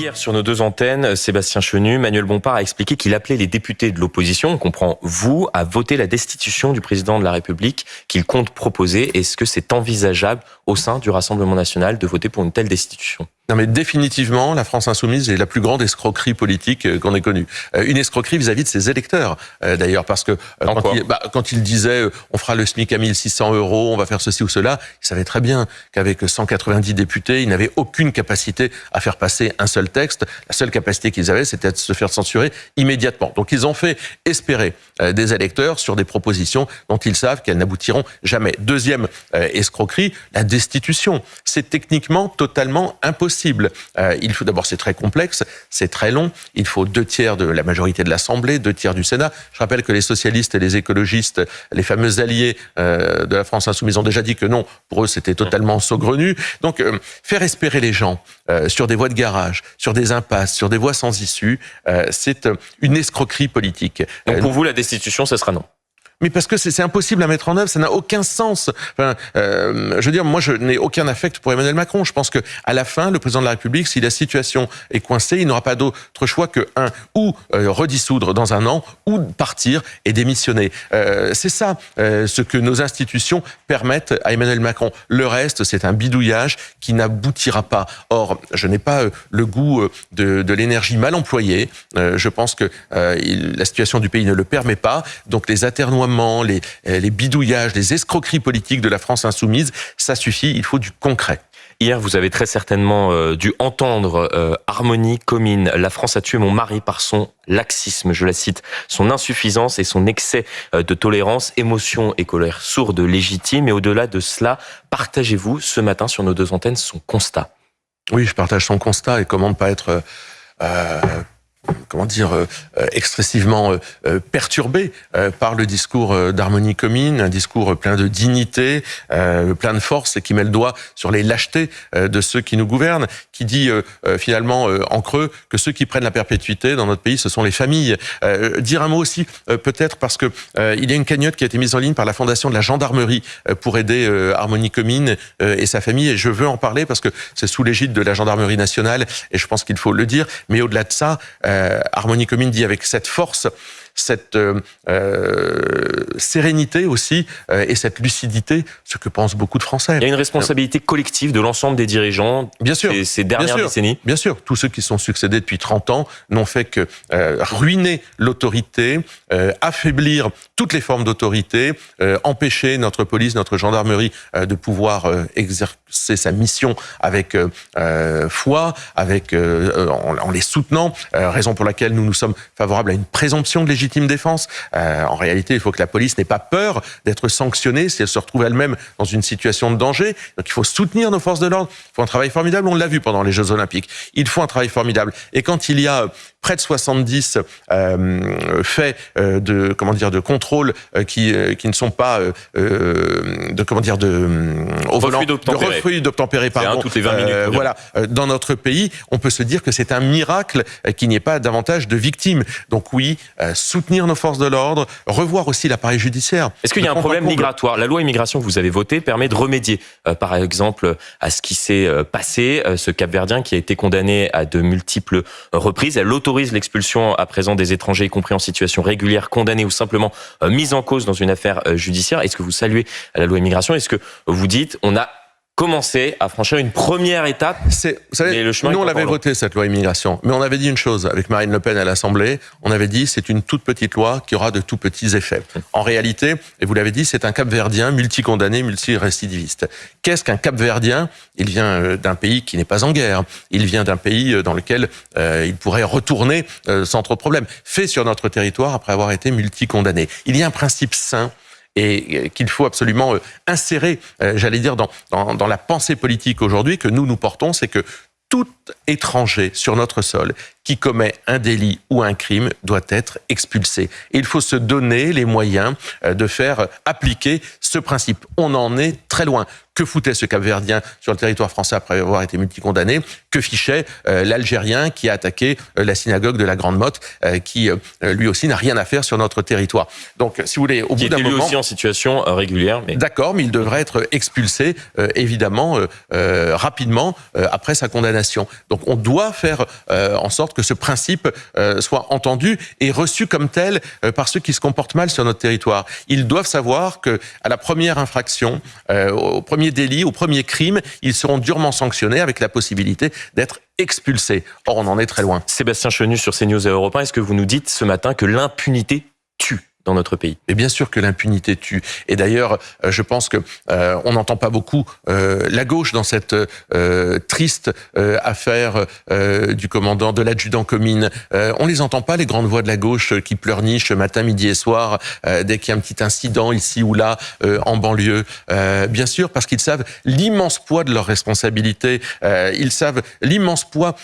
Hier, sur nos deux antennes, Sébastien Chenu, Manuel Bompard a expliqué qu'il appelait les députés de l'opposition, on comprend vous, à voter la destitution du président de la République qu'il compte proposer. Est-ce que c'est envisageable au sein du Rassemblement national de voter pour une telle destitution ? Non mais définitivement, la France insoumise est la plus grande escroquerie politique qu'on ait connue. Une escroquerie vis-à-vis de ses électeurs, d'ailleurs, parce que quand il disait on fera le SMIC à 1 600 €, on va faire ceci ou cela, il savait très bien qu'avec 190 députés, il n'avait aucune capacité à faire passer un seul texte. La seule capacité qu'ils avaient, c'était de se faire censurer immédiatement. Donc ils ont fait espérer des électeurs sur des propositions dont ils savent qu'elles n'aboutiront jamais. Deuxième escroquerie, la destitution. C'est techniquement totalement impossible. Il faut d'abord, c'est très complexe, c'est très long. Il faut 2/3 de la majorité de l'Assemblée, 2/3 du Sénat. Je rappelle que les socialistes et les écologistes, les fameux alliés de la France insoumise, ont déjà dit que non, pour eux c'était totalement saugrenu. Donc faire espérer les gens sur des voies de garage, sur des impasses, sur des voies sans issue, c'est une escroquerie politique. Donc pour vous, la destitution, ce sera non ? Mais parce que c'est impossible à mettre en œuvre, ça n'a aucun sens. Enfin, je veux dire, moi, je n'ai aucun affect pour Emmanuel Macron. Je pense que à la fin, le président de la République, si la situation est coincée, il n'aura pas d'autre choix que ou redissoudre dans un an, ou partir et démissionner. C'est ça, ce que nos institutions permettent à Emmanuel Macron. Le reste, c'est un bidouillage qui n'aboutira pas. Or, je n'ai pas le goût de l'énergie mal employée. Je pense que la situation du pays ne le permet pas. Donc, les atermoiements, les bidouillages, les escroqueries politiques de la France insoumise, ça suffit, il faut du concret. Hier, vous avez très certainement dû entendre Harmonie Comines. La France a tué mon mari par son laxisme, je la cite, son insuffisance et son excès de tolérance, émotion et colère sourde, légitime. Et au-delà de cela, partagez-vous ce matin sur nos deux antennes son constat ? Oui, je partage son constat et comment ne pas être... excessivement perturbé par le discours d'Harmonie Comines, un discours plein de dignité, plein de force et qui met le doigt sur les lâchetés de ceux qui nous gouvernent, qui dit finalement en creux que ceux qui prennent la perpétuité dans notre pays, ce sont les familles. Dire un mot aussi peut-être parce que il y a une cagnotte qui a été mise en ligne par la Fondation de la Gendarmerie pour aider Harmonie Comines et sa famille, et je veux en parler parce que c'est sous l'égide de la Gendarmerie nationale et je pense qu'il faut le dire, mais au-delà de ça, Harmonie Comines dit avec cette force, cette sérénité aussi et cette lucidité, ce que pensent beaucoup de Français. Il y a une responsabilité collective de l'ensemble des dirigeants ces dernières décennies. Bien sûr, tous ceux qui sont succédés depuis 30 ans n'ont fait que ruiner l'autorité, affaiblir toutes les formes d'autorité, empêcher notre police, notre gendarmerie de pouvoir exercer sa mission avec foi, en les soutenant, raison pour laquelle nous sommes favorables à une présomption de légitime défense. En réalité, il faut que la police n'ait pas peur d'être sanctionnée si elle se retrouve elle-même dans une situation de danger. Donc il faut soutenir nos forces de l'ordre. Il faut un travail formidable. On l'a vu pendant les Jeux Olympiques. Il faut un travail formidable. Et quand il y a près de 70 faits de contrôle qui ne sont pas refus d'obtempérer, pardon. Toutes les 20 minutes. Voilà, dans notre pays, on peut se dire que c'est un miracle qu'il n'y ait pas davantage de victimes. Donc oui, soutenir nos forces de l'ordre, revoir aussi l'appareil judiciaire. Est-ce qu'il y a un problème migratoire ? La loi immigration que vous avez votée permet de remédier, par exemple, à ce qui s'est passé, ce Cap-Verdien qui a été condamné à de multiples reprises. Elle autorise l'expulsion à présent des étrangers, y compris en situation régulière, condamnés ou simplement mis en cause dans une affaire judiciaire. Est-ce que vous saluez la loi immigration ? Est-ce que vous dites on a commencé à franchir une première étape? Vous savez, nous on l'avait voté cette loi immigration, mais on avait dit une chose avec Marine Le Pen à l'Assemblée, on avait dit c'est une toute petite loi qui aura de tout petits effets. En réalité, et vous l'avez dit, c'est un Cap-Verdien multicondamné, multirécidiviste. Qu'est-ce qu'un Cap-Verdien ? Il vient d'un pays qui n'est pas en guerre, il vient d'un pays dans lequel il pourrait retourner sans trop de problèmes, fait sur notre territoire après avoir été multicondamné. Il y a un principe sain et qu'il faut absolument insérer, j'allais dire, dans la pensée politique aujourd'hui que nous portons, c'est que tout étranger sur notre sol qui commet un délit ou un crime doit être expulsé. Et il faut se donner les moyens de faire appliquer ce principe. On en est très loin. Que foutait ce Cap-Verdien sur le territoire français après avoir été multicondamné? Que fichait l'Algérien qui a attaqué la synagogue de la Grande Motte, qui lui aussi n'a rien à faire sur notre territoire? Donc, si vous voulez, au bout d'un moment... Qui était lui aussi en situation régulière. Mais... D'accord, mais il devrait être expulsé, évidemment, rapidement après sa condamnation. Donc, on doit faire en sorte que ce principe soit entendu et reçu comme tel par ceux qui se comportent mal sur notre territoire. Ils doivent savoir que à la première infraction, au premier délit, au premier crime, ils seront durement sanctionnés avec la possibilité d'être expulsés. Or, on en est très loin. Sébastien Chenu sur CNews et Europe 1, est-ce que vous nous dites ce matin que l'impunité tue dans notre pays? Et bien sûr que l'impunité tue. Et d'ailleurs, je pense que on n'entend pas beaucoup la gauche dans cette triste affaire du commandant, de l'adjudant Comines. On les entend pas, les grandes voix de la gauche qui pleurnichent matin, midi et soir dès qu'il y a un petit incident ici ou là en banlieue. Bien sûr, parce qu'ils savent l'immense poids de leur responsabilité. Ils savent l'immense poids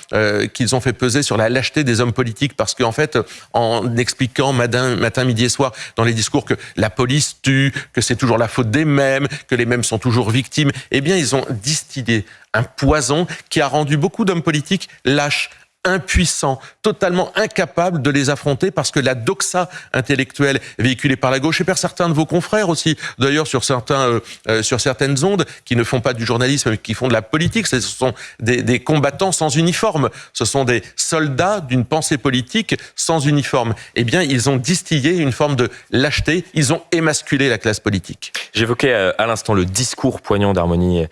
qu'ils ont fait peser sur la lâcheté des hommes politiques, parce qu'en fait, en expliquant matin, midi et soir dans les discours que la police tue, que c'est toujours la faute des mêmes, que les mêmes sont toujours victimes, eh bien, ils ont distillé un poison qui a rendu beaucoup d'hommes politiques lâches, impuissants, totalement incapables de les affronter, parce que la doxa intellectuelle véhiculée par la gauche, et par certains de vos confrères aussi, d'ailleurs sur certaines ondes, qui ne font pas du journalisme, mais qui font de la politique, ce sont des combattants sans uniforme, ce sont des soldats d'une pensée politique sans uniforme. Eh bien, ils ont distillé une forme de lâcheté, ils ont émasculé la classe politique. J'évoquais à l'instant le discours poignant d'Harmonie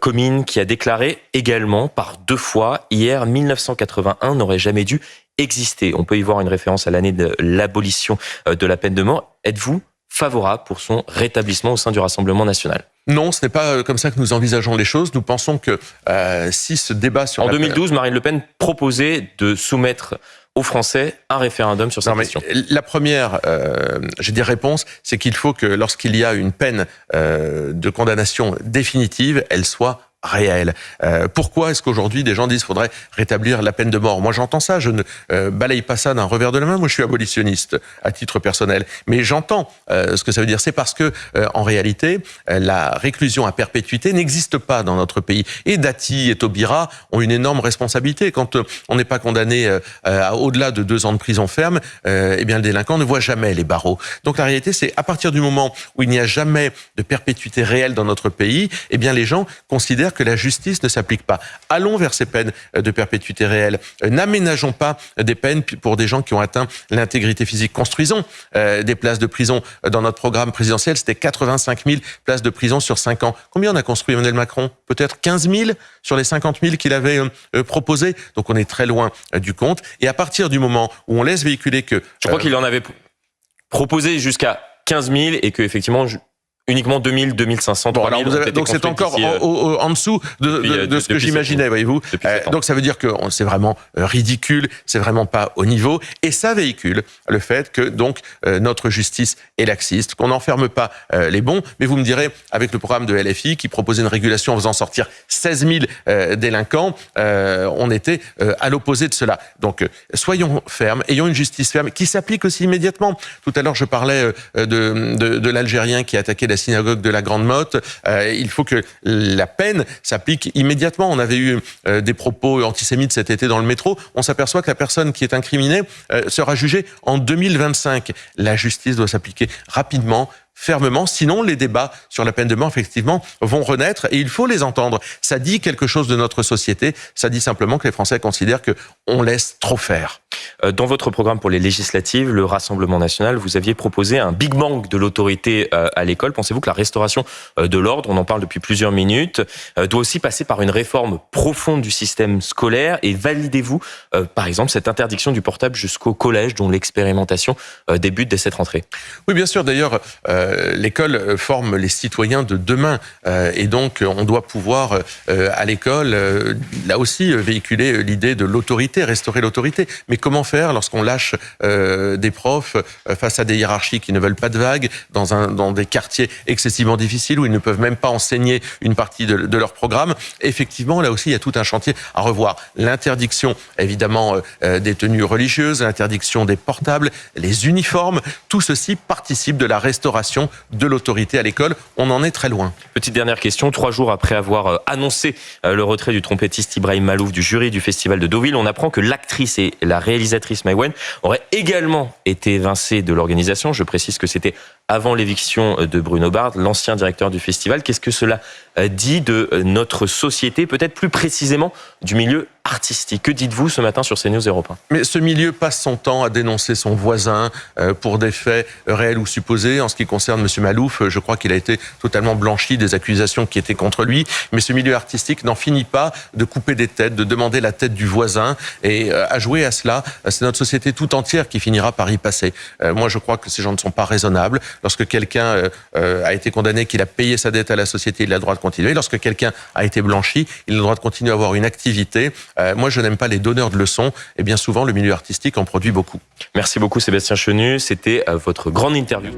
Comines, qui a déclaré également par 2 fois hier 1981 n'aurait jamais dû exister. On peut y voir une référence à l'année de l'abolition de la peine de mort. Êtes-vous favorable pour son rétablissement au sein du Rassemblement national? Non, ce n'est pas comme ça que nous envisageons les choses. Nous pensons que si ce débat sur... En 2012, Marine Le Pen proposait de soumettre aux Français un référendum sur cette question. La première, réponse, c'est qu'il faut que lorsqu'il y a une peine de condamnation définitive, elle soit réelle. Pourquoi est-ce qu'aujourd'hui des gens disent qu'il faudrait rétablir la peine de mort? Moi j'entends ça, je ne balaye pas ça d'un revers de la main. Moi je suis abolitionniste à titre personnel, mais j'entends ce que ça veut dire. C'est parce que en réalité la réclusion à perpétuité n'existe pas dans notre pays. Et Dati et Taubira ont une énorme responsabilité. Quand on n'est pas condamné à au-delà de 2 ans de prison ferme, eh bien le délinquant ne voit jamais les barreaux. Donc la réalité, c'est à partir du moment où il n'y a jamais de perpétuité réelle dans notre pays, eh bien les gens considèrent que la justice ne s'applique pas. Allons vers ces peines de perpétuité réelle. N'aménageons pas des peines pour des gens qui ont atteint l'intégrité physique. Construisons des places de prison. Dans notre programme présidentiel, c'était 85 000 places de prison sur 5 ans. Combien on a construit, Emmanuel Macron? Peut-être 15 000 sur les 50 000 qu'il avait proposé. Donc on est très loin du compte. Et à partir du moment où on laisse véhiculer que... Je crois qu'il en avait proposé jusqu'à 15 000 et que effectivement... Uniquement 2000, 2500, 3000. Donc c'est encore en dessous de ce que j'imaginais, voyez-vous. Donc ça veut dire que c'est vraiment ridicule, c'est vraiment pas au niveau, et ça véhicule le fait que donc notre justice est laxiste, qu'on n'enferme pas les bons. Mais vous me direz, avec le programme de LFI qui proposait une régulation en faisant sortir 16 000 délinquants, on était à l'opposé de cela. Donc soyons fermes, ayons une justice ferme qui s'applique aussi immédiatement. Tout à l'heure je parlais de l'Algérien qui a attaqué la synagogue de la Grande Motte. Il faut que la peine s'applique immédiatement. On avait eu des propos antisémites cet été dans le métro. On s'aperçoit que la personne qui est incriminée sera jugée en 2025. La justice doit s'appliquer rapidement, fermement, sinon les débats sur la peine de mort, effectivement, vont renaître et il faut les entendre. Ça dit quelque chose de notre société, ça dit simplement que les Français considèrent qu'on laisse trop faire. Dans votre programme pour les législatives, le Rassemblement national, vous aviez proposé un big bang de l'autorité à l'école. Pensez-vous que la restauration de l'ordre, on en parle depuis plusieurs minutes, doit aussi passer par une réforme profonde du système scolaire? Et validez-vous, par exemple, cette interdiction du portable jusqu'au collège, dont l'expérimentation débute dès cette rentrée? Oui, bien sûr. D'ailleurs, l'école forme les citoyens de demain. Et donc, on doit pouvoir, à l'école, là aussi, véhiculer l'idée de l'autorité, restaurer l'autorité. Mais comment comment faire lorsqu'on lâche des profs face à des hiérarchies qui ne veulent pas de vagues, dans des quartiers excessivement difficiles où ils ne peuvent même pas enseigner une partie de leur programme. Effectivement, là aussi, il y a tout un chantier à revoir. L'interdiction, évidemment, des tenues religieuses, l'interdiction des portables, les uniformes, tout ceci participe de la restauration de l'autorité à l'école. On en est très loin. Petite dernière question. 3 jours après avoir annoncé le retrait du trompettiste Ibrahim Malouf du jury du Festival de Deauville, on apprend que l'actrice et la réalisatrice Maïwenn auraient également été évincées de l'organisation. Je précise que c'était avant l'éviction de Bruno Bard, l'ancien directeur du festival. Qu'est-ce que cela dit de notre société, peut-être plus précisément du milieu artistique? Que dites-vous ce matin sur CNews Europe 1? Mais ce milieu passe son temps à dénoncer son voisin pour des faits réels ou supposés. En ce qui concerne M. Malouf, je crois qu'il a été totalement blanchi des accusations qui étaient contre lui. Mais ce milieu artistique n'en finit pas de couper des têtes, de demander la tête du voisin. Et à jouer à cela, c'est notre société tout entière qui finira par y passer. Moi, je crois que ces gens ne sont pas raisonnables. Lorsque quelqu'un a été condamné, qu'il a payé sa dette à la société, il a le droit de continuer. Lorsque quelqu'un a été blanchi, il a le droit de continuer à avoir une activité. Moi, je n'aime pas les donneurs de leçons. Et bien souvent, le milieu artistique en produit beaucoup. Merci beaucoup Sébastien Chenu. C'était votre grande interview.